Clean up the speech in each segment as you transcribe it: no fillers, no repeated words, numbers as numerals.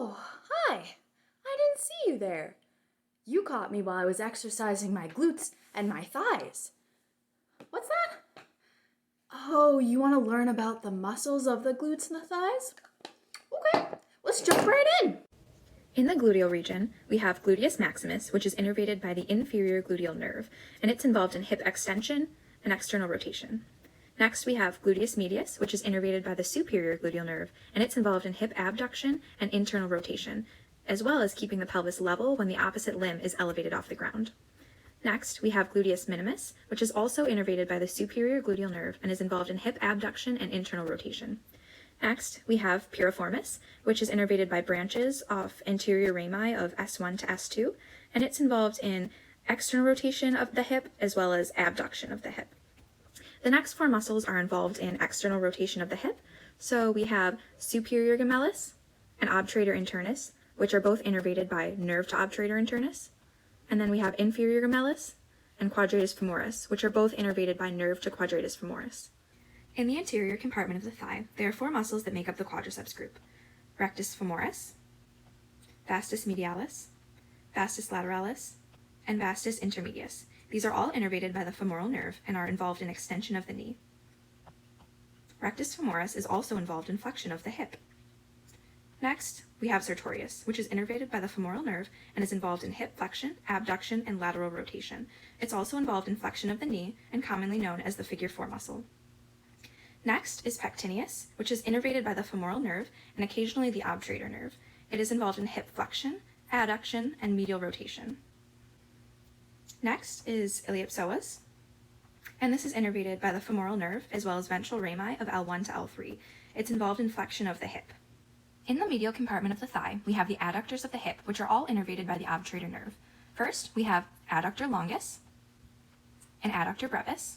Oh, hi. I didn't see you there. You caught me while I was exercising my glutes and my thighs. What's that? Oh, you want to learn about the muscles of the glutes and the thighs? Okay, let's jump right in. In the gluteal region, we have gluteus maximus, which is innervated by the inferior gluteal nerve, and it's involved in hip extension and external rotation. Next, we have gluteus medius, which is innervated by the superior gluteal nerve, and it's involved in hip abduction and internal rotation, as well as keeping the pelvis level when the opposite limb is elevated off the ground. Next, we have gluteus minimus, which is also innervated by the superior gluteal nerve and is involved in hip abduction and internal rotation. Next, we have piriformis, which is innervated by branches off anterior rami of S1 to S2, and it's involved in external rotation of the hip as well as abduction of the hip. The next four muscles are involved in external rotation of the hip, so we have superior gemellus and obturator internus, which are both innervated by nerve to obturator internus, and then we have inferior gemellus and quadratus femoris, which are both innervated by nerve to quadratus femoris. In the anterior compartment of the thigh, there are four muscles that make up the quadriceps group: rectus femoris, vastus medialis, vastus lateralis, and vastus intermedius. These are all innervated by the femoral nerve and are involved in extension of the knee. Rectus femoris is also involved in flexion of the hip. Next, we have sartorius, which is innervated by the femoral nerve and is involved in hip flexion, abduction, and lateral rotation. It's also involved in flexion of the knee and commonly known as the figure 4 muscle. Next is pectineus, which is innervated by the femoral nerve and occasionally the obturator nerve. It is involved in hip flexion, adduction, and medial rotation. Next is iliopsoas, and this is innervated by the femoral nerve as well as ventral rami of L1 to L3. It's involved in flexion of the hip. In the medial compartment of the thigh, we have the adductors of the hip, which are all innervated by the obturator nerve. First, we have adductor longus and adductor brevis.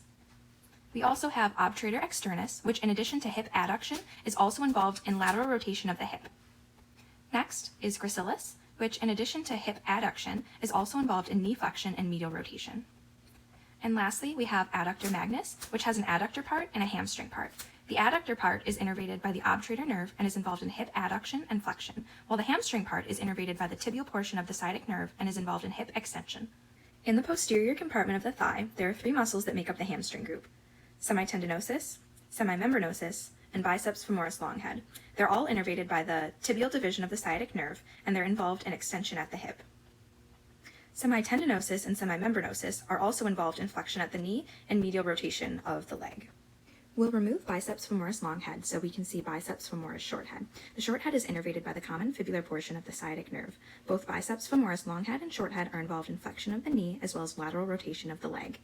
We also have obturator externus, which in addition to hip adduction is also involved in lateral rotation of the hip. Next is gracilis, which in addition to hip adduction is also involved in knee flexion and medial rotation. And lastly, we have adductor magnus, which has an adductor part and a hamstring part. The adductor part is innervated by the obturator nerve and is involved in hip adduction and flexion, while the hamstring part is innervated by the tibial portion of the sciatic nerve and is involved in hip extension. In the posterior compartment of the thigh, there are three muscles that make up the hamstring group: semitendinosus, semimembranosus, and biceps femoris long head. They're all innervated by the tibial division of the sciatic nerve, and they're involved in extension at the hip. Semitendinosus and semimembranosus are also involved in flexion at the knee and medial rotation of the leg. We'll remove biceps femoris long head so we can see biceps femoris short head. The short head is innervated by the common fibular portion of the sciatic nerve. Both biceps femoris long head and short head are involved in flexion of the knee as well as lateral rotation of the leg.